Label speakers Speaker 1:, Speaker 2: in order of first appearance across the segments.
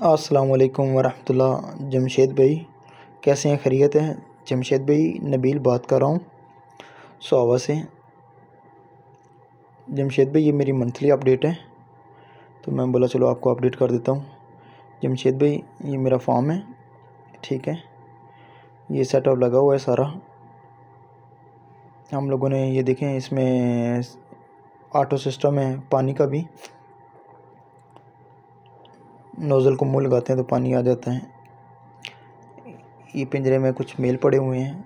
Speaker 1: अस्सलामुअलैकुम वरहमतुल्लाह। जमशेद भाई कैसे हैं, खैरियत है? जमशेद भाई नबील बात कर रहा हूँ सुहावा से। जमशेद भाई ये मेरी मंथली अपडेट है, तो मैं बोला चलो आपको अपडेट कर देता हूँ। जमशेद भाई ये मेरा फार्म है, ठीक है। ये सेटअप लगा हुआ है सारा। हम लोगों ने ये देखें, इसमें ऑटो सिस्टम है पानी का भी। नोज़ल को मुँह लगाते हैं तो पानी आ जाता है। ये पिंजरे में कुछ मेल पड़े हुए हैं।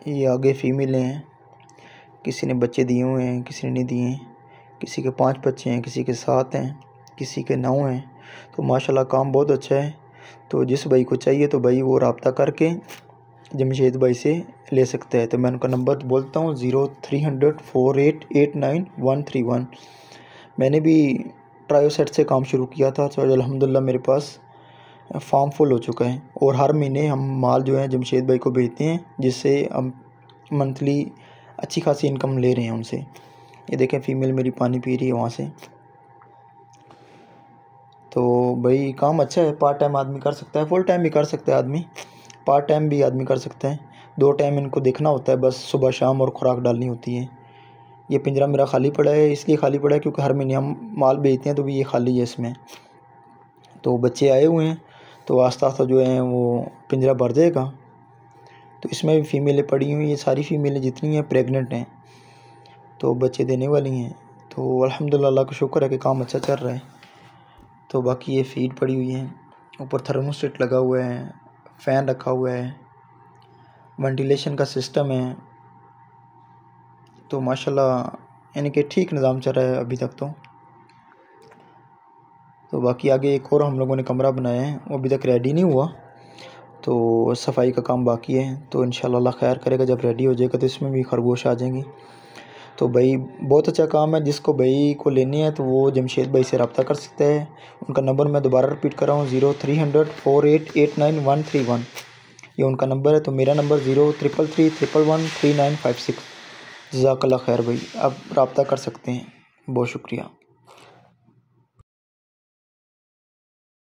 Speaker 1: ये आगे फीमेल हैं, किसी ने बच्चे दिए हुए हैं, किसी ने नहीं दिए हैं। किसी के 5 बच्चे हैं, किसी के 7 हैं, किसी के 9 हैं। तो माशाल्लाह काम बहुत अच्छा है। तो जिस भाई को चाहिए तो भाई वो रब्ता करके जमशेद भाई से ले सकते हैं। तो मैं उनका नंबर बोलता हूँ 0300 4889 131। मैंने भी ट्रायो सेट से काम शुरू किया था, तो अल्हम्दुलिल्लाह मेरे पास फार्म फुल हो चुका है। और हर महीने हम माल जो है जमशेद भाई को भेजते हैं, जिससे हम मंथली अच्छी खासी इनकम ले रहे हैं उनसे। ये देखें फ़ीमेल मेरी पानी पी रही है वहाँ से। तो भाई काम अच्छा है, पार्ट टाइम आदमी कर सकता है, फुल टाइम भी कर सकता है आदमी, पार्ट टाइम भी आदमी कर सकता है। 2 टाइम इनको देखना होता है, बस सुबह शाम, और खुराक डालनी होती है। ये पिंजरा मेरा खाली पड़ा है, इसलिए खाली पड़ा है क्योंकि हर महीने हम माल बेचते हैं, तो भी ये खाली है इसमें। तो बच्चे आए हुए हैं, तो आस्ता आस्ता जो है वो पिंजरा भर जाएगा। तो इसमें भी फ़ीमेलें पड़ी हुई हैं, ये सारी फ़ीमेलें जितनी हैं प्रेग्नेंट हैं, तो बच्चे देने वाली हैं। तो अल्हम्दुलिल्लाह अल्लाह का शुक्र है कि काम अच्छा चल रहा है। तो बाकी ये फीड पड़ी हुई है, ऊपर थर्मोस्टेट लगा हुआ है, फ़ैन रखा हुआ है, वेंटिलेशन का सिस्टम है। तो माशाल्लाह यानी कि ठीक निज़ाम चल रहा है अभी तक तो बाकी आगे एक और हम लोगों ने कमरा बनाया है, वो अभी तक रेडी नहीं हुआ, तो सफाई का काम बाकी है। तो इंशाल्लाह अल्लाह खैर करेगा, जब रेडी हो जाएगा तो इसमें भी खरगोश आ जाएंगे। तो भाई बहुत अच्छा काम है, जिसको भाई को लेनी है तो वो जमशेद भाई से रब्ता कर सकते हैं। उनका नंबर मैं दोबारा रिपीट कर रहा हूँ 0300 4889 131। ये उनका नंबर है। तो मेरा नंबर 0333 111 3956। जज़ाकल्लाह खैर भाई, आप रब्ता कर सकते हैं। बहुत शुक्रिया।